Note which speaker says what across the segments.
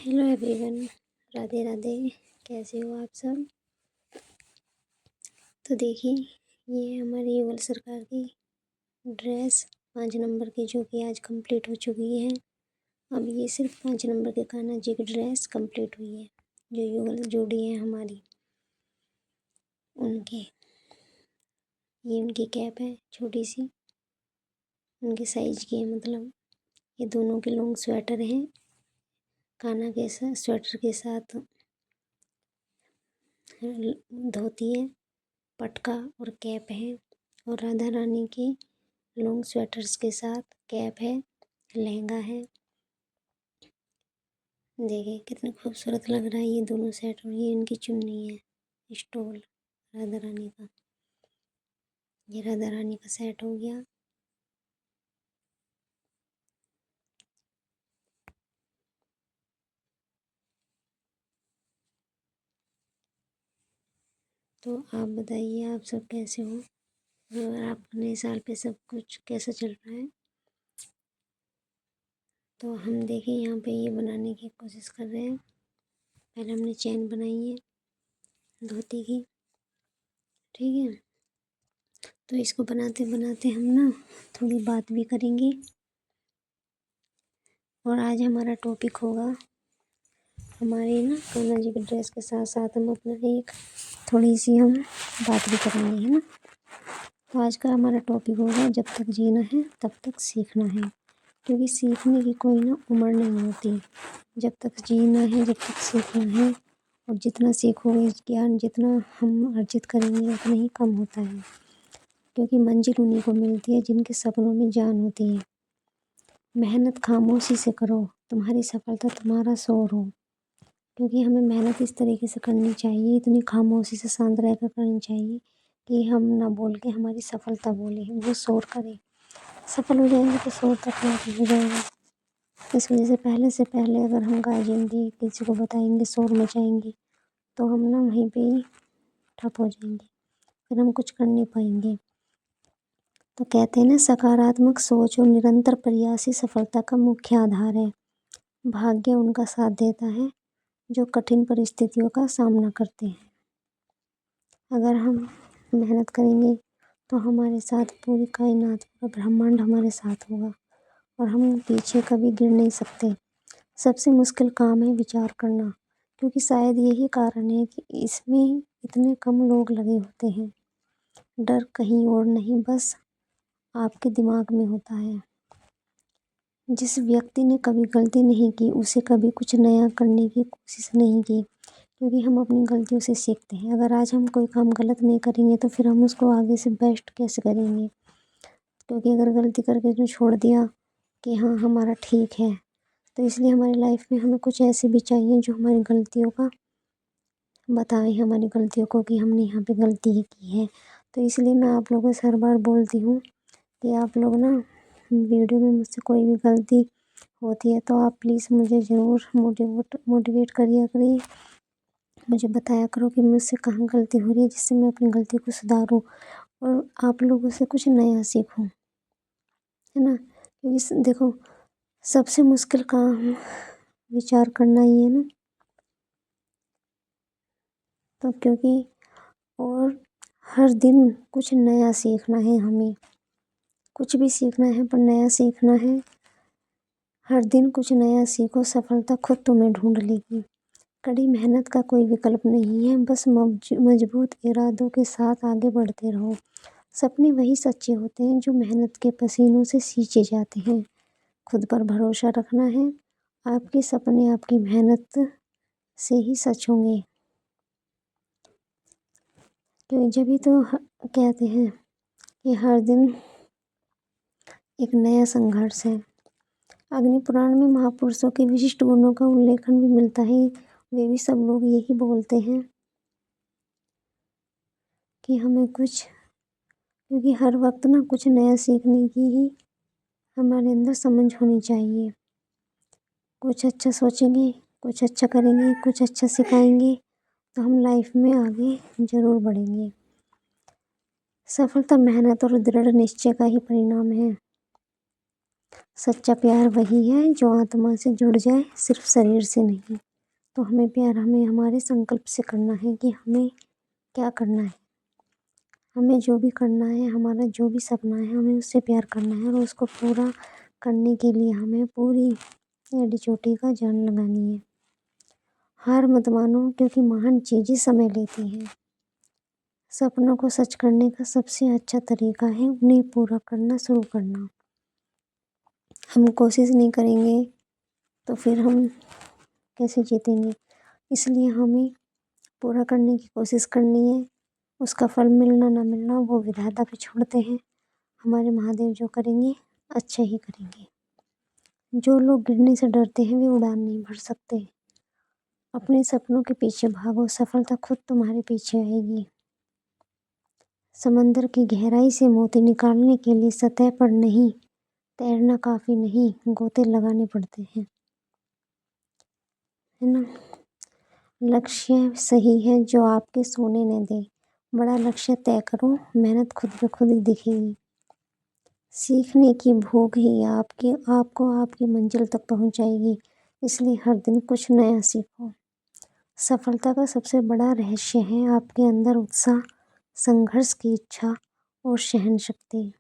Speaker 1: Hello everyone, Radhe Radhe. कैसे हो आप सब? तो देखिए, ये हमारी योगल सरकार की ड्रेस 5 नंबर की जो कि आज कंप्लीट हो चुकी है। अब ये सिर्फ 5 नंबर के कान्हा जी की ड्रेस कंप्लीट हुई है, जो योगल जोड़ी है हमारी उनके। ये उनकी कैप है छोटी सी, उनके साइज की है, मतलब ये दोनों के लॉन्ग स्वेटर हैं। कान्हा के स्वेटर के साथ धोती है, पटका और कैप है, और राधा रानी की लॉन्ग स्वेटर्स के साथ कैप है, लहंगा है। देखिए कितने खूबसूरत लग रहा है ये दोनों सेट। और ये इनकी चुन्नी है, स्टोल राधा रानी का। ये राधा रानी का सेट हो गया। तो आप बताइए, आप सब कैसे हो और आप नए साल पे सब कुछ कैसा चल रहा है? तो हम देखिए यहाँ पे ये बनाने की कोशिश कर रहे हैं। पहले हमने चैन बनाई है धोती की, ठीक है। तो इसको बनाते बनाते हम ना थोड़ी बात भी करेंगे। और आज हमारा टॉपिक होगा हमारी ना कान्हा जी की ड्रेस के साथ साथ हम अपना एक थोड़ी सी हम बात भी करेंगे, है ना। तो आज का हमारा टॉपिक होगा जब तक जीना है तब तक सीखना है। क्योंकि सीखने की कोई ना उम्र नहीं होती। जब तक जीना है, जब तक सीखना है। और जितना सीखोगे, ज्ञान जितना हम अर्जित करेंगे उतना ही कम होता है। क्योंकि मंजिल उन्हीं को मिलती है जिनके सपनों में जान होती है। मेहनत खामोशी से करो, तुम्हारी सफलता तुम्हारा शोर हो। क्योंकि हमें मेहनत इस तरीके से करनी चाहिए, इतनी खामोशी से शांत रहकर करनी चाहिए कि हम ना बोल के हमारी सफलता बोले, वो शोर करे। सफल हो जाएंगे तो शोर तक नहीं हो जाएगा। इस वजह से पहले अगर हम गाएंगे, किसी को बताएंगे, शोर मचाएंगे, तो हम ना वहीं पे ही ठप हो जाएंगे, फिर हम कुछ कर नहीं पाएंगे। तो कहते हैं ना, सकारात्मक सोच और निरंतर प्रयास ही सफलता का मुख्य आधार है। भाग्य उनका साथ देता है जो कठिन परिस्थितियों का सामना करते हैं। अगर हम मेहनत करेंगे तो हमारे साथ पूरी कायनात, पूरा ब्रह्मांड हमारे साथ होगा और हम पीछे कभी गिर नहीं सकते। सबसे मुश्किल काम है विचार करना, क्योंकि शायद यही कारण है कि इसमें इतने कम लोग लगे होते हैं। डर कहीं और नहीं, बस आपके दिमाग में होता है। जिस व्यक्ति ने कभी गलती नहीं की उसे कभी कुछ नया करने की कोशिश नहीं की, क्योंकि हम अपनी गलतियों से सीखते हैं। अगर आज हम कोई काम गलत नहीं करेंगे तो फिर हम उसको आगे से बेस्ट कैसे करेंगे। क्योंकि अगर गलती करके जो छोड़ दिया कि हाँ हमारा ठीक है, तो इसलिए हमारी लाइफ में हमें कुछ ऐसे भी चाहिए जो हमारी गलतियों का बताएं, हमारी गलतियों को कि हमने यहाँ पे गलती ही की है। तो इसलिए मैं आप लोगों से हर बार बोलती हूँ कि आप लोग ना वीडियो में मुझसे कोई भी गलती होती है तो आप प्लीज़ मुझे ज़रूर मोटिवेट करिए करिए, मुझे बताया करो कि मुझसे कहाँ गलती हो रही है, जिससे मैं अपनी गलती को सुधारूँ और आप लोगों से कुछ नया सीखूँ, है ना। क्योंकि देखो, सबसे मुश्किल काम विचार करना ही है ना। तो क्योंकि और हर दिन कुछ नया सीखना है हमें, कुछ भी सीखना है पर नया सीखना है। हर दिन कुछ नया सीखो, सफलता खुद तुम्हें ढूंढ लेगी। कड़ी मेहनत का कोई विकल्प नहीं है, बस मजबूत इरादों के साथ आगे बढ़ते रहो। सपने वही सच्चे होते हैं जो मेहनत के पसीनों से सींचे जाते हैं। खुद पर भरोसा रखना है, आपके सपने आपकी मेहनत से ही सच होंगे। क्योंकि जभी तो कहते हैं कि हर दिन एक नया संघर्ष है। अग्नि पुराण में महापुरुषों के विशिष्ट गुणों का उल्लेखन भी मिलता है। वे भी सब लोग यही बोलते हैं कि हमें कुछ, क्योंकि हर वक्त ना कुछ नया सीखने की ही हमारे अंदर समझ होनी चाहिए। कुछ अच्छा सोचेंगे, कुछ अच्छा करेंगे, कुछ अच्छा सिखाएंगे तो हम लाइफ में आगे ज़रूर बढ़ेंगे। सफलता मेहनत और दृढ़ निश्चय का ही परिणाम है। सच्चा प्यार वही है जो आत्मा से जुड़ जाए, सिर्फ शरीर से नहीं। तो हमें हमारे संकल्प से करना है कि हमें क्या करना है। हमें जो भी करना है, हमारा जो भी सपना है, हमें उससे प्यार करना है और उसको पूरा करने के लिए हमें पूरी एड़ी चोटी का जान लगानी है। हार मत मानो, क्योंकि महान चीज़ें समय लेती हैं। सपनों को सच करने का सबसे अच्छा तरीका है उन्हें पूरा करना शुरू करना। हम कोशिश नहीं करेंगे तो फिर हम कैसे जीतेंगे। इसलिए हमें पूरा करने की कोशिश करनी है। उसका फल मिलना ना मिलना वो विधाता पे छोड़ते हैं। हमारे महादेव जो करेंगे अच्छा ही करेंगे। जो लोग गिरने से डरते हैं वे उड़ान नहीं भर सकते। अपने सपनों के पीछे भागो, सफलता खुद तुम्हारे पीछे आएगी। समंदर की गहराई से मोती निकालने के लिए सतह पर नहीं तैरना काफ़ी नहीं, गोते लगाने पड़ते हैं, है ना। लक्ष्य सही है जो आपके सोने न दे। बड़ा लक्ष्य तय करो, मेहनत खुद ब खुद ही दिखेगी। सीखने की भूख ही आपको आपकी मंजिल तक पहुंचाएगी। इसलिए हर दिन कुछ नया सीखो। सफलता का सबसे बड़ा रहस्य है आपके अंदर उत्साह, संघर्ष की इच्छा और सहन शक्ति।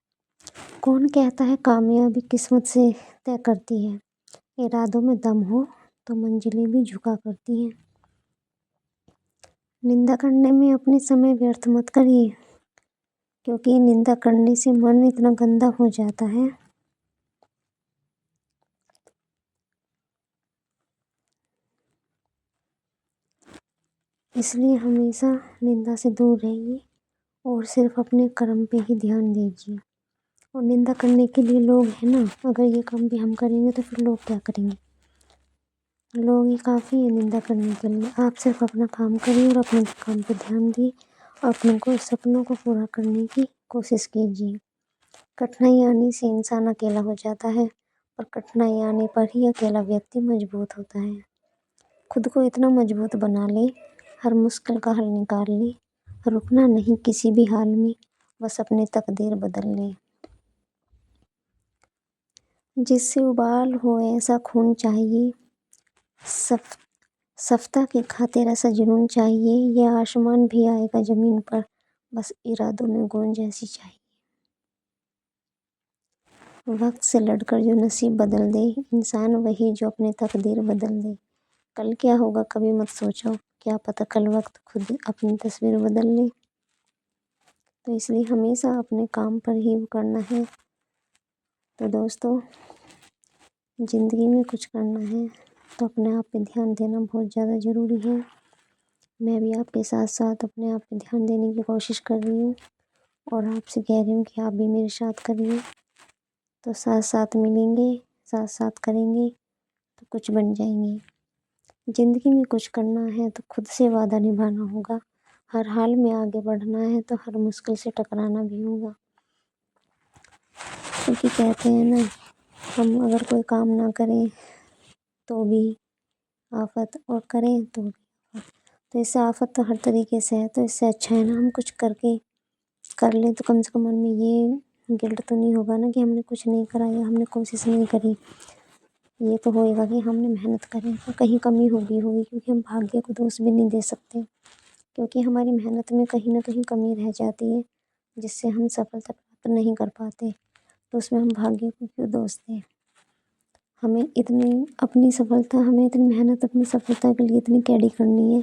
Speaker 1: कौन कहता है कामयाबी किस्मत से तय करती है। इरादों में दम हो तो मंजिलें भी झुका करती हैं। निंदा करने में अपने समय व्यर्थ मत करिए, क्योंकि निंदा करने से मन इतना गंदा हो जाता है। इसलिए हमेशा निंदा से दूर रहिए और सिर्फ अपने कर्म पे ही ध्यान दीजिए। और निंदा करने के लिए लोग हैं ना, अगर ये काम भी हम करेंगे तो फिर लोग क्या करेंगे। लोग ही काफ़ी है निंदा करने के लिए। आप सिर्फ अपना काम करिए और अपने काम पे ध्यान दिए और अपने सपनों को पूरा करने की कोशिश कीजिए। कठिनाई आने से इंसान अकेला हो जाता है, और कठिनाई आने पर ही अकेला व्यक्ति मजबूत होता है। खुद को इतना मजबूत बना ले, हर मुश्किल का हल निकाल ले, रुकना नहीं किसी भी हाल में, बस अपनी तकदीर बदल ले। जिससे उबाल हो ऐसा खून चाहिए, सफलता की खातिर ऐसा जुनून चाहिए, यह आसमान भी आएगा ज़मीन पर, बस इरादों में गूंज ऐसी चाहिए। वक्त से लड़कर जो नसीब बदल दे, इंसान वही जो अपनी तकदीर बदल दे। कल क्या होगा कभी मत सोचो, क्या पता कल वक्त खुद अपनी तस्वीर बदल ले। तो इसलिए हमेशा अपने काम पर ही करना है। तो दोस्तों, ज़िंदगी में कुछ करना है तो अपने आप पे ध्यान देना बहुत ज़्यादा ज़रूरी है। मैं भी आपके साथ साथ अपने आप पे ध्यान देने की कोशिश कर रही हूँ और आपसे कह रही हूँ कि आप भी मेरे साथ करिए। तो साथ साथ मिलेंगे, साथ साथ करेंगे तो कुछ बन जाएंगे। ज़िंदगी में कुछ करना है तो खुद से वादा निभाना होगा। हर हाल में आगे बढ़ना है तो हर मुश्किल से टकराना भी होगा। क्योंकि कहते हैं ना, हम अगर कोई काम ना करें तो भी आफत और करें तो भी आफत। तो इससे आफत तो हर तरीके से है, तो इससे अच्छा है ना हम कुछ करके कर लें तो कम से कम मन में ये गिल्ट तो नहीं होगा ना कि हमने कुछ नहीं करा या हमने कोशिश नहीं करी। ये तो होएगा कि हमने मेहनत करी तो कहीं कमी होगी क्योंकि हम भाग्य को दोष भी नहीं दे सकते, क्योंकि हमारी मेहनत में कहीं ना कहीं कमी रह जाती है जिससे हम सफलता प्राप्त नहीं कर पाते। तो उसमें हम भाग्य को क्यों दोष दें। हमें इतनी मेहनत अपनी सफलता के लिए इतनी कैडी करनी है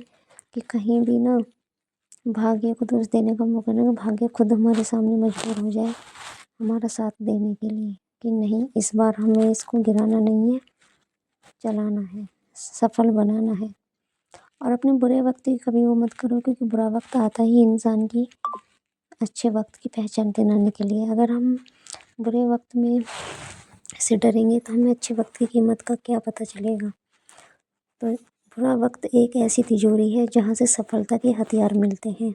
Speaker 1: कि कहीं भी ना भाग्य को दोष देने का मौका नहीं, भाग्य खुद हमारे सामने मजबूर हो जाए हमारा साथ देने के लिए कि नहीं, इस बार हमें इसको गिराना नहीं है, चलाना है, सफल बनाना है। और अपने बुरे वक्त की कभी वो मत करो, क्योंकि बुरा वक्त आता ही इंसान की अच्छे वक्त की पहचान दिलाने के लिए। अगर हम बुरे वक्त में से डरेंगे तो हमें अच्छे वक्त की कीमत का क्या पता चलेगा। तो बुरा वक्त एक ऐसी तिजोरी है जहाँ से सफलता के हथियार मिलते हैं।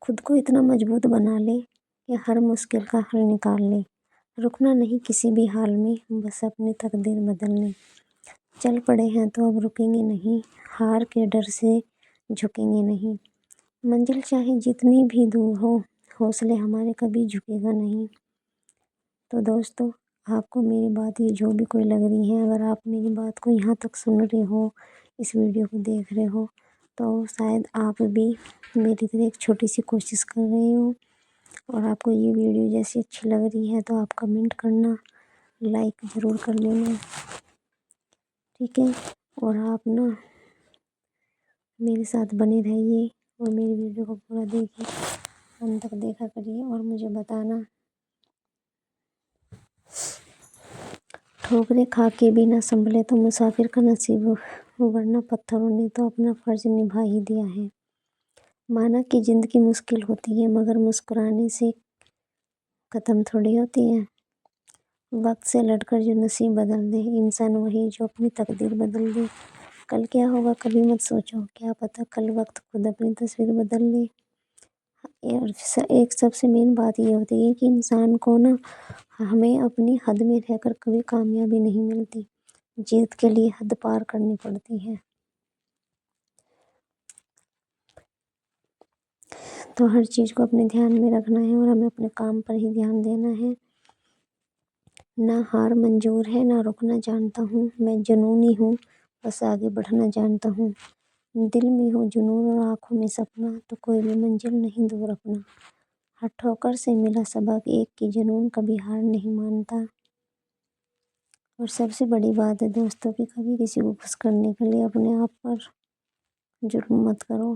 Speaker 1: खुद को इतना मजबूत बना ले कि हर मुश्किल का हल निकाल ले। रुकना नहीं किसी भी हाल में, बस अपनी तकदीर बदल ले। चल पड़े हैं तो अब रुकेंगे नहीं, हार के डर से झुकेंगे नहीं। मंजिल चाहे जितनी भी दूर हो, हौसले हमारे कभी झुकेगा नहीं। तो दोस्तों, आपको मेरी बात ये जो भी कोई लग रही है, अगर आप मेरी बात को यहाँ तक सुन रहे हो, इस वीडियो को देख रहे हो, तो शायद आप भी मेरी तरह एक छोटी सी कोशिश कर रहे हो। और आपको ये वीडियो जैसी अच्छी लग रही है तो आप कमेंट करना, लाइक ज़रूर कर लेना, ठीक है। और आप ना मेरे साथ बने रहिए और मेरी वीडियो को पूरा देखिए, अंत तक देखा करिए और मुझे बताना। ठोकरे खा के भी ना संभले तो मुसाफिर का नसीब हो, वरना पत्थरों ने तो अपना फ़र्ज निभा ही दिया है। माना कि ज़िंदगी मुश्किल होती है, मगर मुस्कुराने से ख़त्म थोड़ी होती है। वक्त से लड़कर जो नसीब बदल दे, इंसान वही जो अपनी तकदीर बदल दे। कल क्या होगा कभी मत सोचो, क्या पता कल वक्त खुद अपनी तस्वीर बदल ले। और एक सबसे मेन बात ये होती है कि इंसान को ना हमें अपनी हद में रहकर कभी कामयाबी नहीं मिलती, जीत के लिए हद पार करनी पड़ती है। तो हर चीज़ को अपने ध्यान में रखना है और हमें अपने काम पर ही ध्यान देना है। ना हार मंजूर है, ना रुकना जानता हूँ, मैं जुनूनी हूँ, बस आगे बढ़ना जानता हूँ। दिल में हो जुनून और आँखों में सपना, तो कोई भी मंजिल नहीं दूर अपना। हर ठोकर से मिला सबक एक कि जुनून कभी हार नहीं मानता। और सबसे बड़ी बात है दोस्तों कि कभी किसी को खुश करने के लिए अपने आप पर जुल्म मत करो।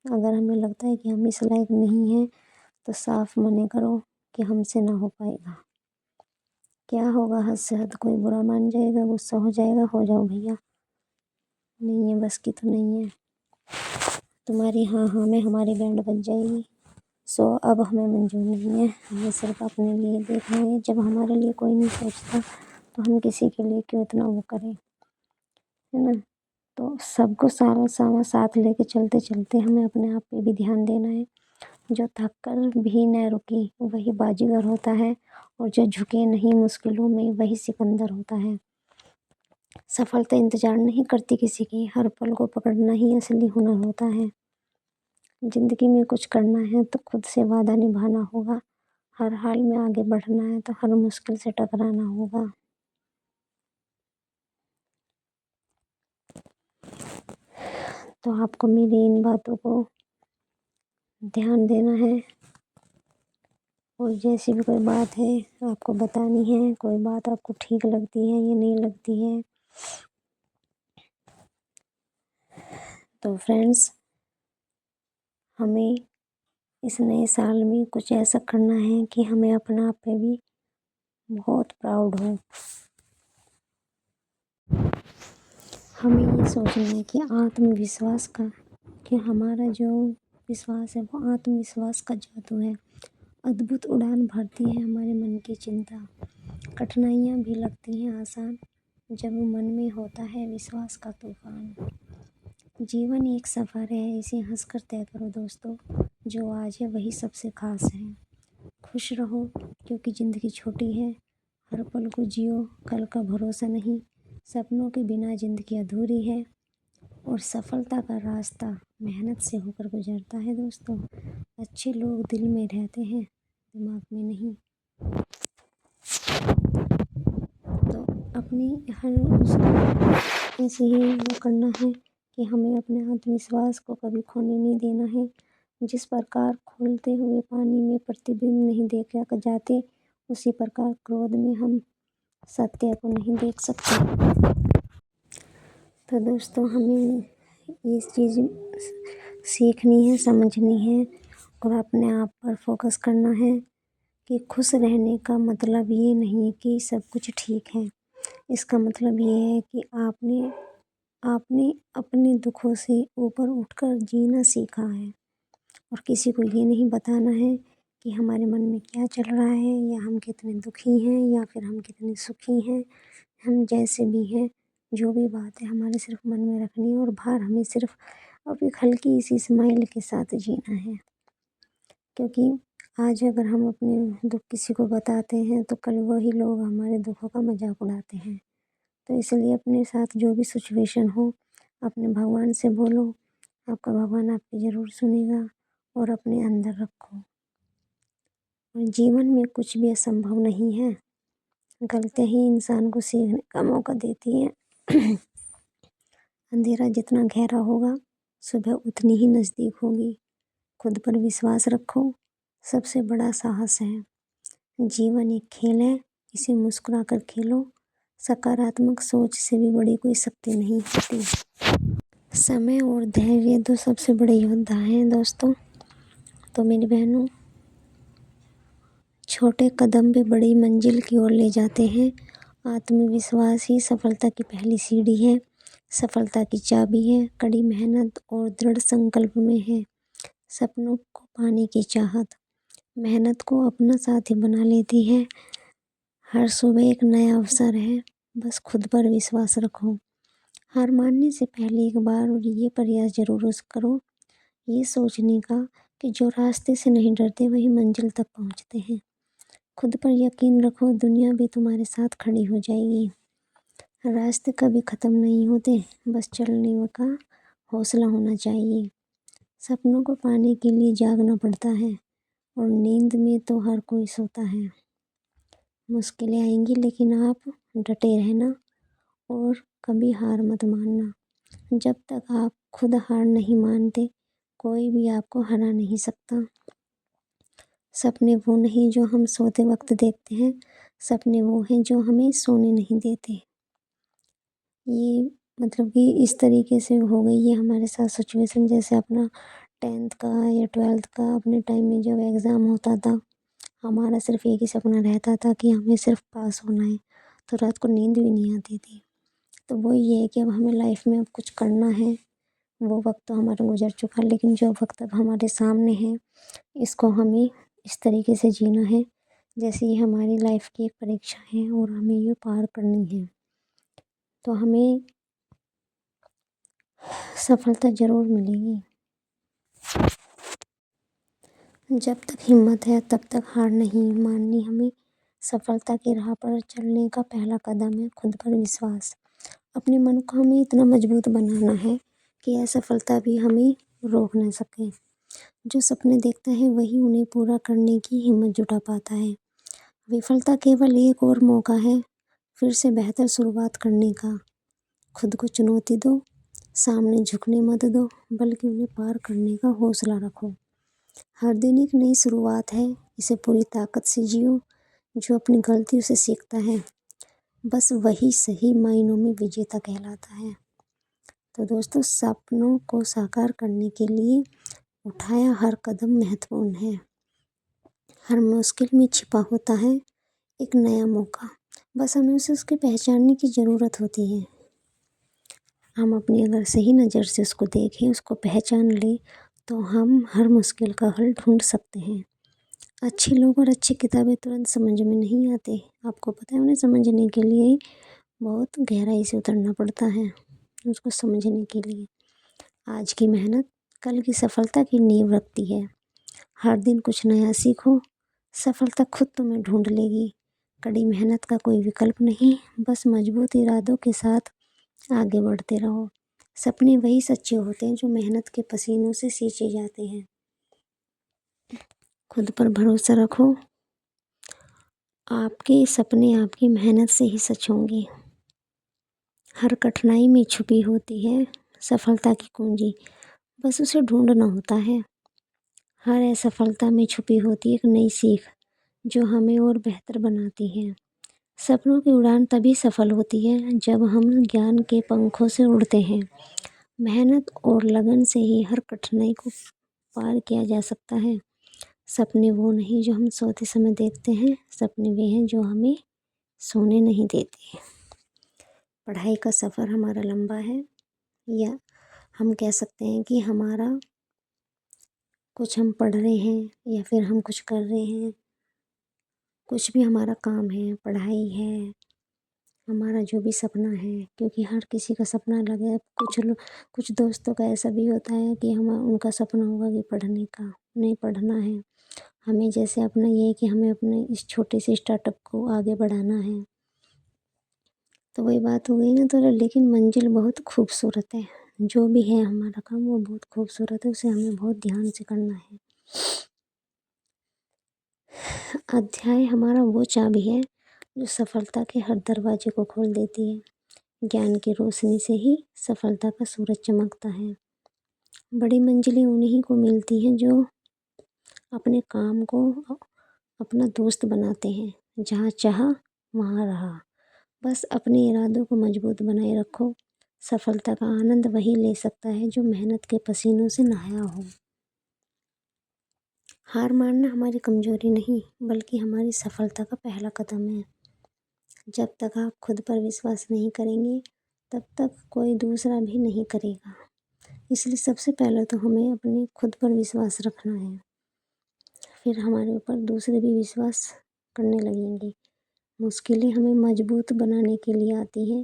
Speaker 1: अगर हमें लगता है कि हम इस लायक नहीं हैं तो साफ मना करो कि हमसे ना हो पाएगा। क्या होगा हद से हद, कोई बुरा मान जाएगा, गुस्सा हो जाएगा, हो जाओ भैया, नहीं है बस की तो नहीं है। तुम्हारी हाँ हाँ में हमारी बैंड बज जाएगी। सो अब हमें मंजूर नहीं है, हमें सिर्फ अपने लिए देखना है। जब हमारे लिए कोई नहीं सोचता तो हम किसी के लिए क्यों इतना वो करें, है ना। तो सबको सारा सामा साथ लेके चलते चलते हमें अपने आप पे भी ध्यान देना है। जो थक कर भी न रुके वही बाजीगर होता है, और जो झुके नहीं मुश्किलों में वही सिकंदर होता है। सफलता इंतजार नहीं करती किसी की, हर पल को पकड़ना ही असली हुनर होता है। ज़िंदगी में कुछ करना है तो खुद से वादा निभाना होगा, हर हाल में आगे बढ़ना है तो हर मुश्किल से टकराना होगा। तो आपको मेरी इन बातों को ध्यान देना है, और जैसी भी कोई बात है आपको बतानी है, कोई बात आपको ठीक लगती है या नहीं लगती है। तो फ्रेंड्स, हमें इस नए साल में कुछ ऐसा करना है कि हमें अपने आप पे भी बहुत प्राउड हो। हमें ये सोचना है कि आत्मविश्वास का, कि हमारा जो विश्वास है वो आत्मविश्वास का जादू है। अद्भुत उड़ान भरती है हमारे मन की चिंता, कठिनाइयाँ भी लगती हैं आसान जब मन में होता है विश्वास का तूफान। जीवन एक सफ़र है, इसे हंसकर तय करो दोस्तों, जो आज है वही सबसे खास है। खुश रहो क्योंकि ज़िंदगी छोटी है, हर पल को जियो, कल का भरोसा नहीं, सपनों के बिना ज़िंदगी अधूरी है। और सफलता का रास्ता मेहनत से होकर गुजरता है दोस्तों। अच्छे लोग दिल में रहते हैं, दिमाग में नहीं। तो अपनी हर उसको ऐसे ही वो करना है कि हमें अपने आत्मविश्वास को कभी खोने नहीं देना है। जिस प्रकार खोलते हुए पानी में प्रतिबिंब नहीं देखा जाते, उसी प्रकार क्रोध में हम सत्य को नहीं देख सकते। तो दोस्तों, हमें ये चीज़ सीखनी है, समझनी है और अपने आप पर फोकस करना है कि खुश रहने का मतलब ये नहीं कि सब कुछ ठीक है। इसका मतलब ये है कि आपने आपने अपने दुखों से ऊपर उठकर जीना सीखा है, और किसी को ये नहीं बताना है कि हमारे मन में क्या चल रहा है, या हम कितने दुखी हैं या फिर हम कितने सुखी हैं। हम जैसे भी हैं, जो भी बात है हमारे सिर्फ मन में रखनी है, और बाहर हमें सिर्फ अब एक हल्की सी स्माइल के साथ जीना है। क्योंकि आज अगर हम अपने दुख किसी को बताते हैं तो कल वही लोग हमारे दुखों का मजाक उड़ाते हैं। तो इसलिए अपने साथ जो भी सिचुएशन हो, अपने भगवान से बोलो, आपका भगवान आपकी ज़रूर सुनेगा, और अपने अंदर रखो। और जीवन में कुछ भी असंभव नहीं है, गलतियाँ ही इंसान को सीखने का मौका देती हैं। अंधेरा जितना गहरा होगा, सुबह उतनी ही नज़दीक होगी। खुद पर विश्वास रखो, सबसे बड़ा साहस है। जीवन एक खेल है, इसे मुस्कुरा कर खेलो। सकारात्मक सोच से भी बड़ी कोई शक्ति नहीं होती। समय और धैर्य दो सबसे बड़े योद्धा हैं दोस्तों। तो मेरी बहनों, छोटे कदम भी बड़ी मंजिल की ओर ले जाते हैं। आत्मविश्वास ही सफलता की पहली सीढ़ी है। सफलता की चाबी है कड़ी मेहनत और दृढ़ संकल्प में है। सपनों को पाने की चाहत मेहनत को अपना साथी बना लेती है। हर सुबह एक नया अवसर है, बस खुद पर विश्वास रखो। हार मानने से पहले एक बार ये प्रयास जरूर करो, ये सोचने का कि जो रास्ते से नहीं डरते वही मंजिल तक पहुंचते हैं। खुद पर यकीन रखो, दुनिया भी तुम्हारे साथ खड़ी हो जाएगी। रास्ते कभी ख़त्म नहीं होते, बस चलने का हौसला होना चाहिए। सपनों को पाने के लिए जागना पड़ता है और नींद में तो हर कोई सोता है। मुश्किलें आएंगी लेकिन आप डटे रहना और कभी हार मत मानना। जब तक आप खुद हार नहीं मानते, कोई भी आपको हरा नहीं सकता। सपने वो नहीं जो हम सोते वक्त देखते हैं, सपने वो हैं जो हमें सोने नहीं देते। ये मतलब कि इस तरीके से हो गई है हमारे साथ सिचुएशन। जैसे अपना 10th का या 12th का अपने टाइम में जब एग्ज़ाम होता था, हमारा सिर्फ एक ही सपना रहता था कि हमें सिर्फ पास होना है, तो रात को नींद भी नहीं आती थी। तो वो ये है कि अब हमें लाइफ में अब कुछ करना है। वो वक्त तो हमारा गुजर चुका, लेकिन जो वक्त अब हमारे सामने है, इसको हमें इस तरीके से जीना है जैसे ये हमारी लाइफ की एक परीक्षा है और हमें ये पार करनी है। तो हमें सफलता ज़रूर मिलेगी। जब तक हिम्मत है तब तक हार नहीं माननी हमें। सफलता की राह पर चलने का पहला कदम है खुद पर विश्वास। अपने मन को हमें इतना मजबूत बनाना है कि असफलता भी हमें रोक ना सके। जो सपने देखता है वही उन्हें पूरा करने की हिम्मत जुटा पाता है। विफलता केवल एक और मौका है फिर से बेहतर शुरुआत करने का। खुद को चुनौती दो, सामने झुकने मत दो, बल्कि उन्हें पार करने का हौसला रखो। हर दिन एक नई शुरुआत है, इसे पूरी ताकत से जियो। जो अपनी गलतियों से सीखता है, बस वही सही मायनों में विजेता कहलाता है। तो दोस्तों, सपनों को साकार करने के लिए उठाया हर कदम महत्वपूर्ण है। हर मुश्किल में छिपा होता है एक नया मौका, बस हमें उसे उसके पहचानने की ज़रूरत होती है। हम अपनी अगर सही नज़र से उसको देखें, उसको पहचान लें, तो हम हर मुश्किल का हल ढूंढ सकते हैं। अच्छे लोग और अच्छी किताबें तुरंत समझ में नहीं आते, आपको पता है। उन्हें समझने के लिए बहुत गहराई से उतरना पड़ता है उसको समझने के लिए। आज की मेहनत कल की सफलता की नींव रखती है। हर दिन कुछ नया सीखो, सफलता खुद तुम्हें ढूंढ लेगी। कड़ी मेहनत का कोई विकल्प नहीं, बस मजबूत इरादों के साथ आगे बढ़ते रहो। सपने वही सच्चे होते हैं जो मेहनत के पसीनों से सींचे जाते हैं। खुद पर भरोसा रखो, आपके सपने आपकी मेहनत से ही सच होंगे। हर कठिनाई में छुपी होती है सफलता की कुंजी, बस उसे ढूंढना होता है। हर असफलता में छुपी होती है एक नई सीख जो हमें और बेहतर बनाती है। सपनों की उड़ान तभी सफल होती है जब हम ज्ञान के पंखों से उड़ते हैं। मेहनत और लगन से ही हर कठिनाई को पार किया जा सकता है। सपने वो नहीं जो हम सोते समय देखते हैं, सपने वे हैं जो हमें सोने नहीं देते। पढ़ाई का सफ़र हमारा लंबा है, या हम कह सकते हैं कि हमारा कुछ हम पढ़ रहे हैं या फिर हम कुछ कर रहे हैं, कुछ भी हमारा काम है, पढ़ाई है, हमारा जो भी सपना है, क्योंकि हर किसी का सपना अलग है। कुछ दोस्तों का ऐसा भी होता है कि हम उनका सपना होगा कि पढ़ने का, नहीं पढ़ना है हमें। जैसे अपना ये है कि हमें अपने इस छोटे से स्टार्टअप को आगे बढ़ाना है। तो वही बात हो गई ना। तो लेकिन मंजिल बहुत खूबसूरत है, जो भी है हमारा काम वो बहुत खूबसूरत है, उसे हमें बहुत ध्यान से करना है। अध्याय हमारा वो चाबी है जो सफलता के हर दरवाजे को खोल देती है। ज्ञान की रोशनी से ही सफलता का सूरज चमकता है। बड़ी मंजिलें उन्हीं को मिलती हैं जो अपने काम को अपना दोस्त बनाते हैं। जहाँ चाहा वहाँ रहा। बस अपने इरादों को मजबूत बनाए रखो। सफलता का आनंद वही ले सकता है जो मेहनत के पसीनों से नहाया हो। हार मानना हमारी कमजोरी नहीं बल्कि हमारी सफलता का पहला कदम है। जब तक आप खुद पर विश्वास नहीं करेंगे तब तक कोई दूसरा भी नहीं करेगा। इसलिए सबसे पहले तो हमें अपने खुद पर विश्वास रखना है। फिर हमारे ऊपर दूसरे भी विश्वास करने लगेंगे। मुश्किलें हमें मजबूत बनाने के लिए आती हैं।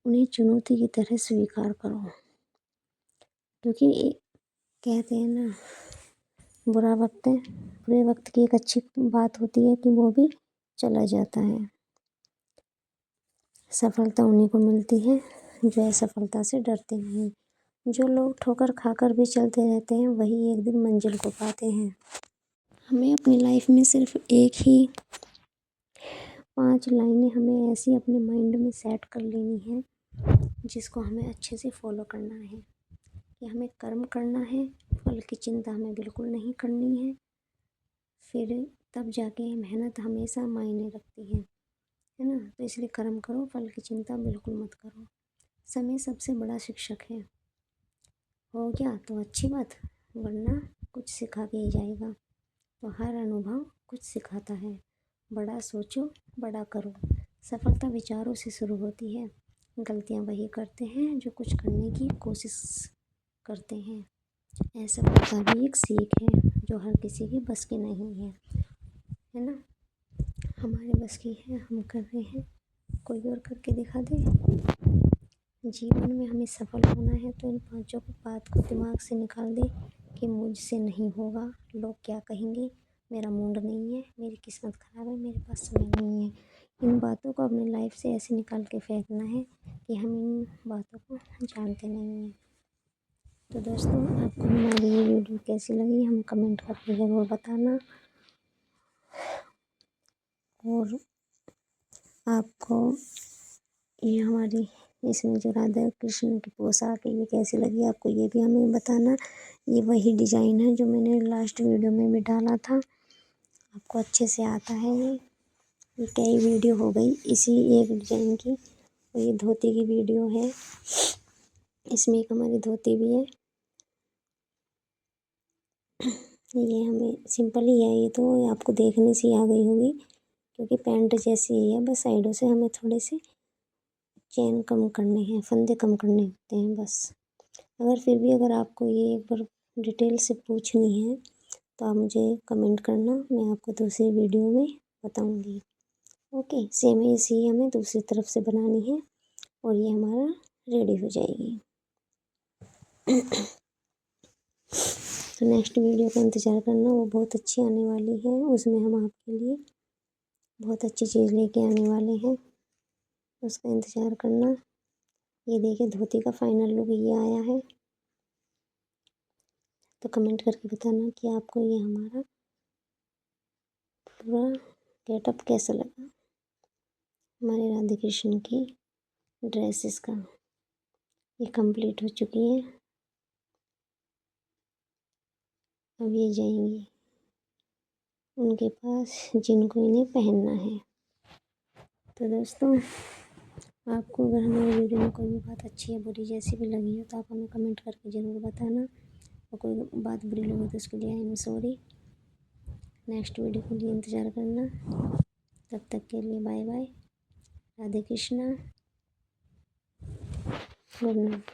Speaker 1: उन्हें चुनौती की तरह स्वीकार करो। क्योंकि कहते हैं ना, बुरे वक्त की एक अच्छी बात होती है कि वो भी चला जाता है। सफलता उन्हीं को मिलती है जो असफलता से डरते नहीं। जो लोग ठोकर खाकर भी चलते रहते हैं वही एक दिन मंजिल को पाते हैं। हमें अपनी लाइफ में सिर्फ एक ही 5 लाइनें हमें ऐसी अपने माइंड में सेट कर लेनी है जिसको हमें अच्छे से फॉलो करना है कि हमें कर्म करना है, फल की चिंता हमें बिल्कुल नहीं करनी है। फिर तब जाके मेहनत हमेशा मायने रखती है ना। तो इसलिए कर्म करो, फल की चिंता बिल्कुल मत करो। समय सबसे बड़ा शिक्षक है। हो गया तो अच्छी बात, वरना कुछ सिखा के ही जाएगा। तो हर अनुभव कुछ सिखाता है। बड़ा सोचो, बड़ा करो। सफलता विचारों से शुरू होती है। गलतियाँ वही करते हैं जो कुछ करने की कोशिश करते हैं। असफलता भी एक सीख है जो हर किसी के बस की नहीं है ना। हमारे बस की है, हम कर रहे हैं, कोई और करके दिखा दे। जीवन में हमें सफल होना है तो इन 5 बात को दिमाग से निकाल दे कि मुझसे नहीं होगा, लोग क्या कहेंगे, मेरा मूड नहीं है, मेरी किस्मत ख़राब है, मेरे पास समय नहीं है। इन बातों को अपनी लाइफ से ऐसे निकाल के फेंकना है कि हम इन बातों को जानते नहीं हैं। तो दोस्तों, आपको हमारी ये वीडियो कैसी लगी हम कमेंट करके ज़रूर बताना। और आपको ये हमारी इसमें जो राधा कृष्ण की पोशाक है ये कैसी लगी आपको, ये भी हमें बताना। ये वही डिज़ाइन है जो मैंने लास्ट वीडियो में भी डाला था। आपको अच्छे से आता है ये कई वीडियो हो गई इसी एक डिज़ाइन की। और ये धोती की वीडियो है, इसमें एक हमारी धोती भी है। ये हमें सिंपल ही है, ये तो आपको देखने से ही आ गई होगी क्योंकि पैंट जैसी ही है। बस साइडों से हमें थोड़े से चेन कम करने हैं, फंदे कम करने होते हैं बस। अगर आपको ये एक बार डिटेल से पूछनी है तो आप मुझे कमेंट करना, मैं आपको दूसरी वीडियो में बताऊंगी। ओके, सेम ऐसी हमें दूसरी तरफ से बनानी है और ये हमारा रेडी हो जाएगी। तो नेक्स्ट वीडियो का इंतज़ार करना, वो बहुत अच्छी आने वाली है। उसमें हम आपके लिए बहुत अच्छी चीज़ लेके आने वाले हैं, उसका इंतज़ार करना। ये देखिए धोती का फाइनल लुक ये आया है। तो कमेंट करके बताना कि आपको ये हमारा पूरा गेटअप कैसा लगा, हमारे राधे कृष्ण की ड्रेसेस का। ये कंप्लीट हो चुकी है, अब ये जाएंगी उनके पास जिनको इन्हें पहनना है। तो दोस्तों, आपको अगर हमारी वीडियो में कोई भी बात अच्छी या बुरी जैसी भी लगी हो तो आप हमें कमेंट करके ज़रूर बताना। और कोई बात बुरी लगी तो उसके लिए I am sorry. Next video के लिए इंतज़ार करना। तब तक के लिए bye bye, Radhe Krishna, good night.